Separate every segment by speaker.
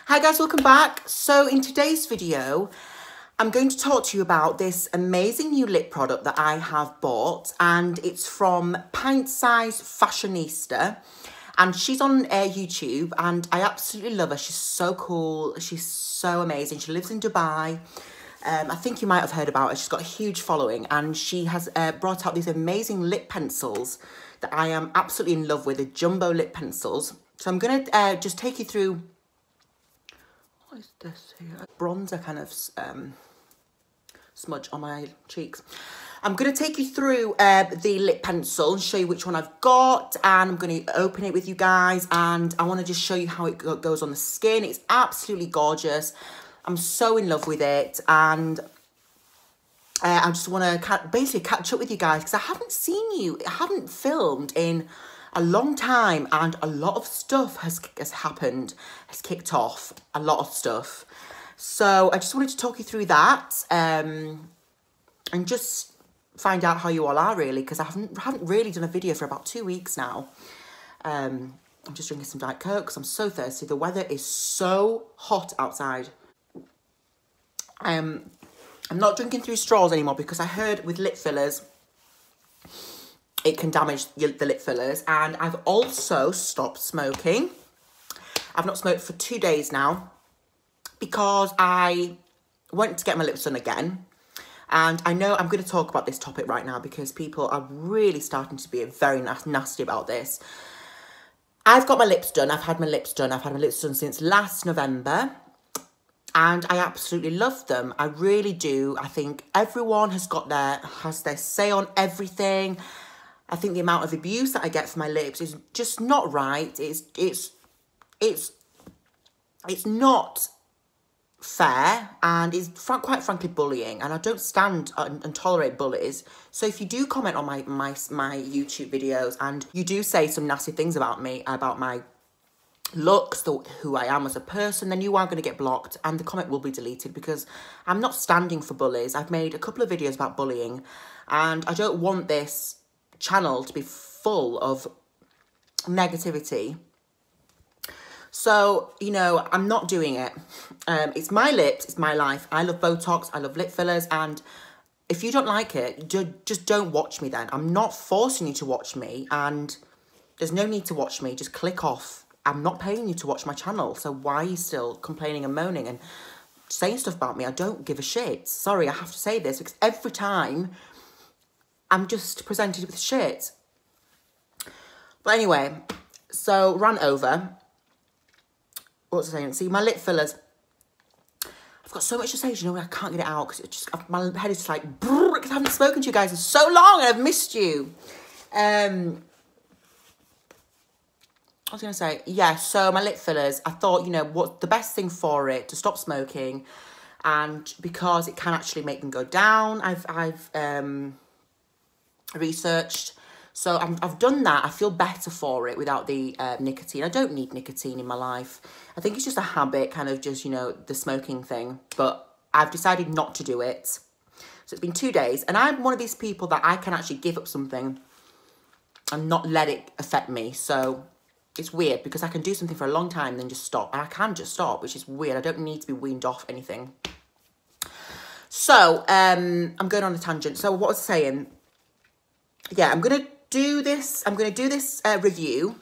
Speaker 1: Hi guys, welcome back. So in today's video, I'm going to talk to you about this amazing new lip product that I have bought, and it's from Pint Size Fashionista, and she's on YouTube, and I absolutely love her. She's so cool. She's so amazing. She lives in Dubai. I think you might have heard about her. She's got a huge following, and she has brought out these amazing lip pencils that I am absolutely in love with, the jumbo lip pencils. So I'm going to just take you through. What is this here? Bronzer kind of smudge on my cheeks. I'm going to take you through the lip pencil and show you which one I've got, and I'm going to open it with you guys, and I want to just show you how it goes on the skin. It's absolutely gorgeous. I'm so in love with it, and I just want to basically catch up with you guys because I haven't seen you, I haven't filmed in a long time, and a lot of stuff has happened, has kicked off, a lot of stuff. So I just wanted to talk you through that and just find out how you all are, really, because I haven't really done a video for about 2 weeks now. I'm just drinking some Diet Coke because I'm so thirsty. The weather is so hot outside. I'm not drinking through straws anymore because I heard with lip fillers, it can damage the lip fillers. And I've also stopped smoking. I've not smoked for 2 days now because I went to get my lips done again. And I know I'm going to talk about this topic right now because people are really starting to be very nasty about this. I've got my lips done. I've had my lips done. I've had my lips done since last November. And I absolutely love them. I really do. I think everyone has their say on everything. I think the amount of abuse that I get for my lips is just not right. It's not fair, and it's quite frankly bullying. And I don't stand and tolerate bullies. So if you do comment on my YouTube videos and you do say some nasty things about me, about my looks, who I am as a person, then you are going to get blocked and the comment will be deleted because I'm not standing for bullies. I've made a couple of videos about bullying, and I don't want this channel to be full of negativity. So, you know, I'm not doing it. It's my lips, it's my life. I love Botox, I love lip fillers, and if you don't like it, just don't watch me then. I'm not forcing you to watch me, and there's no need to watch me. Just click off. I'm not paying you to watch my channel, so why are you still complaining and moaning and saying stuff about me? I don't give a shit. Sorry, I have to say this, because every time I'm just presented with shit. But anyway, so rant over. What was I saying? See, my lip fillers, I've got so much to say, you know, I can't get it out because my head is just like, because I haven't spoken to you guys in so long and I've missed you. I was going to say, yeah, so my lip fillers, I thought, you know, what's the best thing for it to stop smoking, and because it can actually make them go down, I've researched. So I've done that. I feel better for it without the nicotine. I don't need nicotine in my life. I think it's just a habit, kind of just, you know, the smoking thing. But I've decided not to do it. So it's been 2 days. And I'm one of these people that I can actually give up something and not let it affect me. So it's weird because I can do something for a long time and then just stop. And I can just stop, which is weird. I don't need to be weaned off anything. So I'm going on a tangent. So what was I saying? Yeah, I'm going to do this review,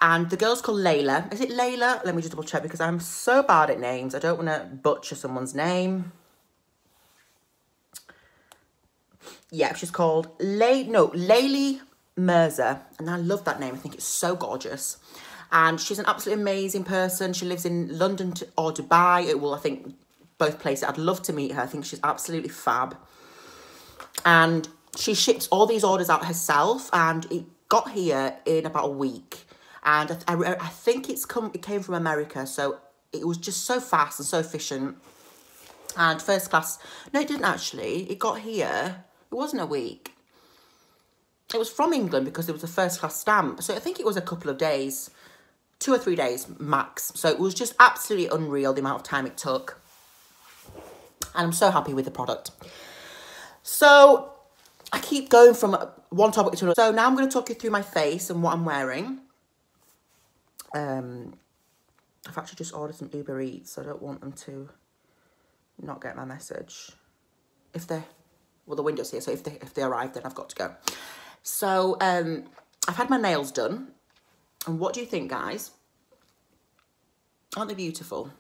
Speaker 1: and the girl's called Layla. Is it Layla? Let me just double check because I'm so bad at names. I don't want to butcher someone's name. Yeah, she's called Layli Mirza, and I love that name. I think it's so gorgeous, and she's an absolutely amazing person. She lives in London or Dubai. Well, I think both places. I'd love to meet her. I think she's absolutely fab, and she shipped all these orders out herself, and it got here in about a week. And I think it came from America, so it was just so fast and so efficient. And first class. No, it didn't actually. It got here. It wasn't a week. It was from England because it was a first class stamp. So I think it was a couple of days, 2 or 3 days max. So it was just absolutely unreal the amount of time it took. And I'm so happy with the product. So I keep going from one topic to another. So now I'm going to talk you through my face and what I'm wearing. I've actually just ordered some Uber Eats, so I don't want them to not get my message. If they, well, the window's here, so if they arrive, then I've got to go. So, I've had my nails done. And what do you think, guys? Aren't they beautiful?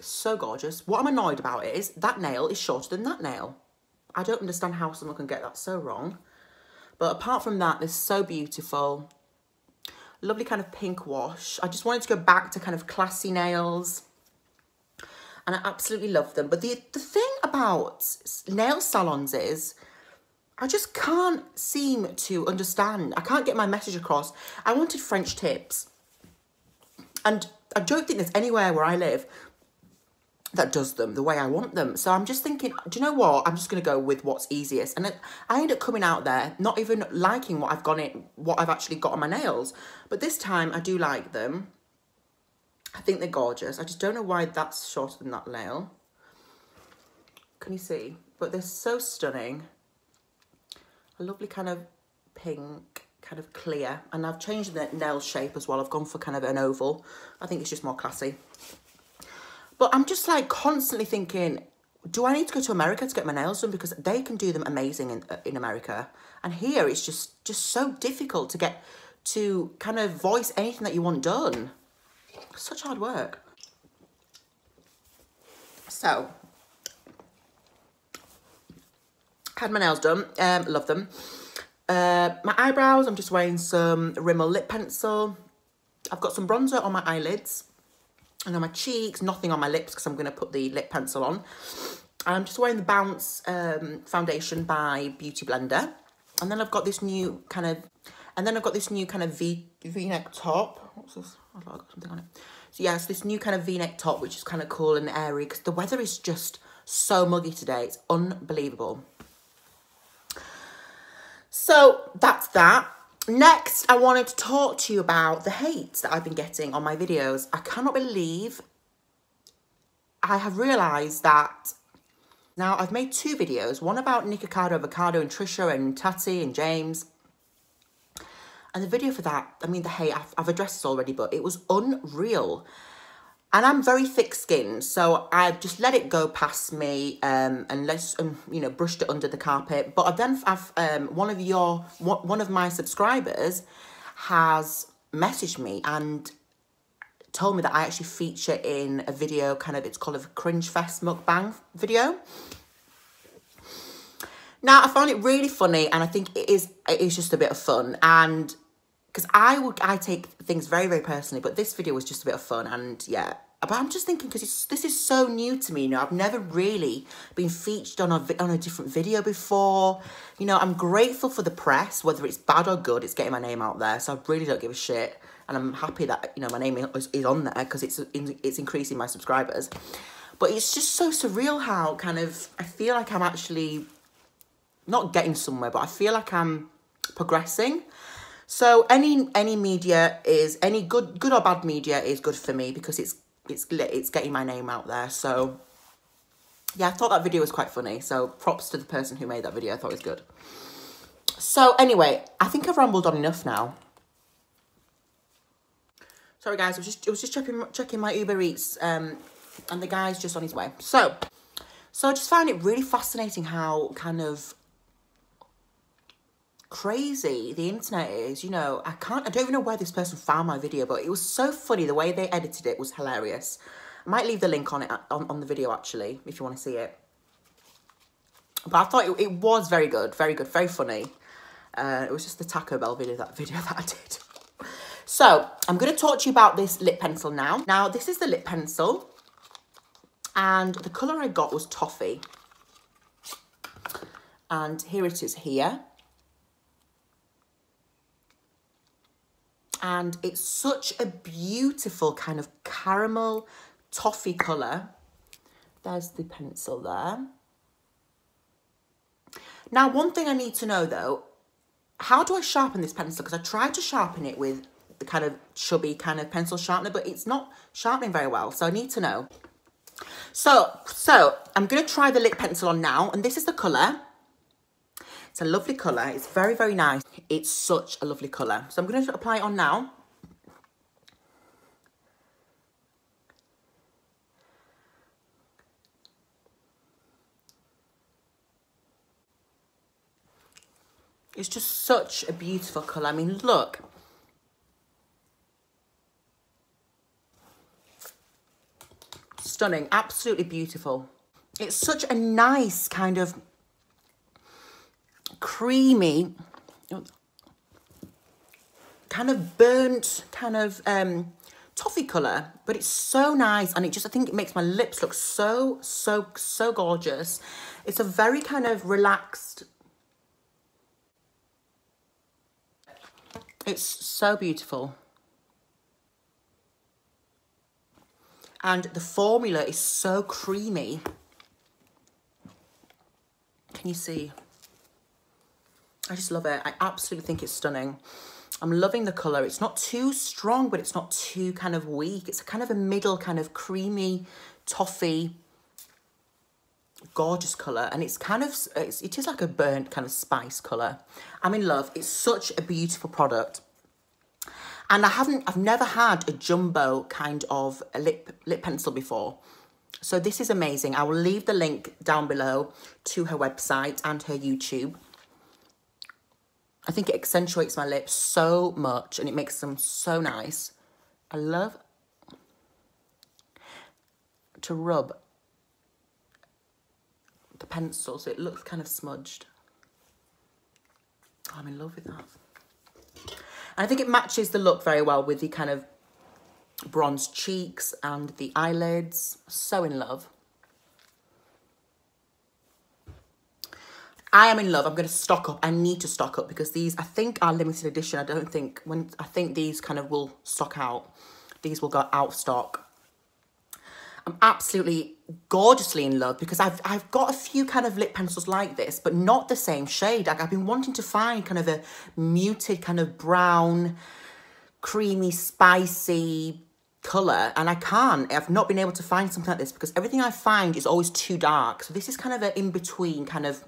Speaker 1: So gorgeous. What I'm annoyed about is that nail is shorter than that nail. I don't understand how someone can get that so wrong. But apart from that, they're so beautiful. Lovely kind of pink wash. I just wanted to go back to kind of classy nails. And I absolutely love them. But the thing about nail salons is I just can't seem to understand. I can't get my message across. I wanted French tips. And I don't think there's anywhere where I live that does them the way I want them. So I'm just thinking, do you know what? I'm just going to go with what's easiest. And I end up coming out there not even liking what I've actually got on my nails. But this time I do like them. I think they're gorgeous. I just don't know why that's shorter than that nail. Can you see? But they're so stunning. A lovely kind of pink, kind of clear. And I've changed the nail shape as well. I've gone for kind of an oval. I think it's just more classy. But I'm just like constantly thinking, do I need to go to America to get my nails done? Because they can do them amazing in America. And here it's just so difficult to get to kind of voice anything that you want done. Such hard work. So, had my nails done. Love them. My eyebrows, I'm just wearing some Rimmel lip pencil. I've got some bronzer on my eyelids. And on my cheeks, nothing on my lips because I'm going to put the lip pencil on. I'm just wearing the Bounce foundation by Beauty Blender. And then I've got this new kind of, V-neck top. What's this? Oh, I've got something on it. So yeah, it's this new kind of V-neck top, which is kind of cool and airy because the weather is just so muggy today. It's unbelievable. So that's that. Next, I wanted to talk to you about the hate that I've been getting on my videos. I cannot believe I have realised that now I've made 2 videos. One about Nikocado Avocado and Trisha and Tati and James. And the video for that, I mean, the hate, I've addressed this already, but it was unreal. And I'm very thick-skinned, so I've just let it go past me and you know, brushed it under the carpet. But one of my subscribers has messaged me and told me that I actually feature in a video, kind of, it's called a Cringe Fest mukbang video. Now, I found it really funny, and I think it is just a bit of fun. And because I take things very, very personally, but this video was just a bit of fun, and yeah. But I'm just thinking, because this is so new to me, you know, I've never really been featured on a different video before. You know, I'm grateful for the press, whether it's bad or good, it's getting my name out there, so I really don't give a shit. And I'm happy that, you know, my name is on there, because it's increasing my subscribers. But it's just so surreal how kind of, I feel like I'm actually not getting somewhere, but I feel like I'm progressing. So any media is, any good or bad media is good for me, because it's getting my name out there. So yeah, I thought that video was quite funny. So props to the person who made that video. I thought it was good. So anyway, I think I've rambled on enough now. Sorry guys, I was just checking my Uber Eats, and the guy's just on his way. So I just found it really fascinating how kind of crazy the internet is. You know, I don't even know where this person found my video, but it was so funny. The way they edited it was hilarious. I might leave the link on it on the video actually, if you want to see it. But I thought it was very good, very funny. It was just the Taco Bell video that I did. So I'm going to talk to you about this lip pencil now. Now this is the lip pencil, and the colour I got was Toffee. And here it is here. And it's such a beautiful kind of caramel toffee colour. There's the pencil there. Now, one thing I need to know though, how do I sharpen this pencil? Because I tried to sharpen it with the kind of chubby kind of pencil sharpener, but it's not sharpening very well. So I need to know. So I'm going to try the lip pencil on now. And this is the colour. It's a lovely colour. It's very, very nice. It's such a lovely colour. So I'm going to apply it on now. It's just such a beautiful colour. I mean, look. Stunning, absolutely beautiful. It's such a nice kind of creamy, kind of burnt, kind of toffee colour, but it's so nice, and it just, I think it makes my lips look so gorgeous. It's a very kind of relaxed, it's so beautiful. And the formula is so creamy. Can you see? I just love it. I absolutely think it's stunning. I'm loving the colour. It's not too strong, but it's not too kind of weak. It's kind of a middle kind of creamy, toffee, gorgeous colour. And it's kind of, it is like a burnt kind of spice colour. I'm in love. It's such a beautiful product. And I've never had a jumbo kind of a lip pencil before. So this is amazing. I will leave the link down below to her website and her YouTube. I think it accentuates my lips so much and it makes them so nice. I love to rub the pencil so it looks kind of smudged. Oh, I'm in love with that. And I think it matches the look very well with the kind of bronzed cheeks and the eyelids. So in love. I am in love. I'm going to stock up. I need to stock up because these, I think, are limited edition. I think these kind of will stock out. These will go out of stock. I'm absolutely gorgeously in love because I've got a few kind of lip pencils like this, but not the same shade. Like, I've been wanting to find kind of a muted kind of brown, creamy, spicy colour, and I can't. I've not been able to find something like this because everything I find is always too dark. So this is kind of an in-between kind of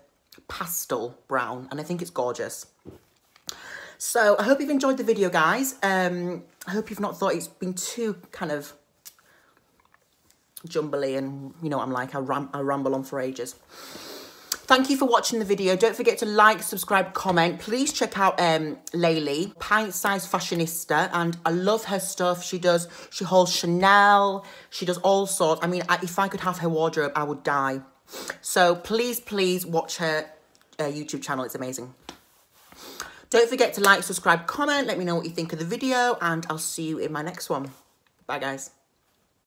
Speaker 1: pastel brown, and I think it's gorgeous. So I hope you've enjoyed the video, guys. I hope you've not thought it's been too kind of jumbly, and you know what I'm like, I ramble on for ages. Thank you for watching the video. Don't forget to like, subscribe, comment. Please check out Laylee, Pint Size Fashionista, and I love her stuff. She holds Chanel, she does all sorts. I mean, if I could have her wardrobe, I would die. So please watch her YouTube channel. It's amazing. Don't forget to like, subscribe, comment. Let me know what you think of the video, and I'll see you in my next one. Bye, guys.